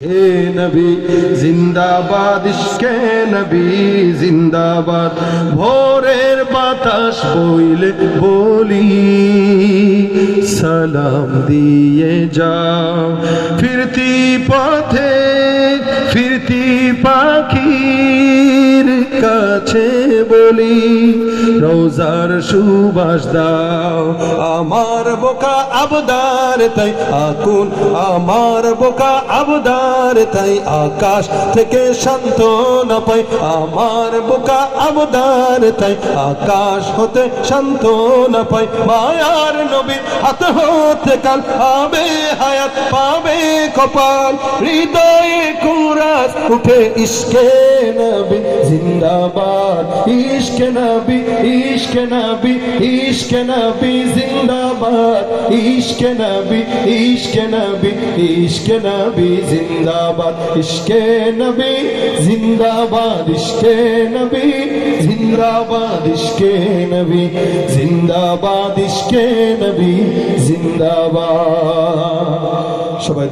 হে নবী জিন্দাবাদ, ইশকে নবী জিন্দাবাদ। ভোরের বাতাস বইলে বলি সালাম দিয়ে যাও, ফিরতি পথে ফিরতি পাখির কাছে বলি রোজার সুবাস দাও। আমার বোকা আবদার তাই আকুল, আমার বোকা আবদার তাই আকাশ থেকে শান্ত না পাই। আমার বোকা আবদার তাই আকাশ হতে শান্ত না পাই। মায়ার নবী হাত হতে কাল পাবে হায়াত, পাবে কপাল, হৃদয়ে কুরাস উঠে ইশকে নবী জিন্দাবাদ। ইশকে নবী, ইশকে নবী, ইশকে নবী জিন্দাবাদ। ইশকে নবী, ইশকে নবী, ইশকে নবী জিন্দাবাদ। ইশকে নবী জিন্দাবাদ, ইশকে নবী জিন্দাবাদ। ইশকে নবী জিন্দাবাদ, ইশকে নবী জিন্দাবাদ। সবাই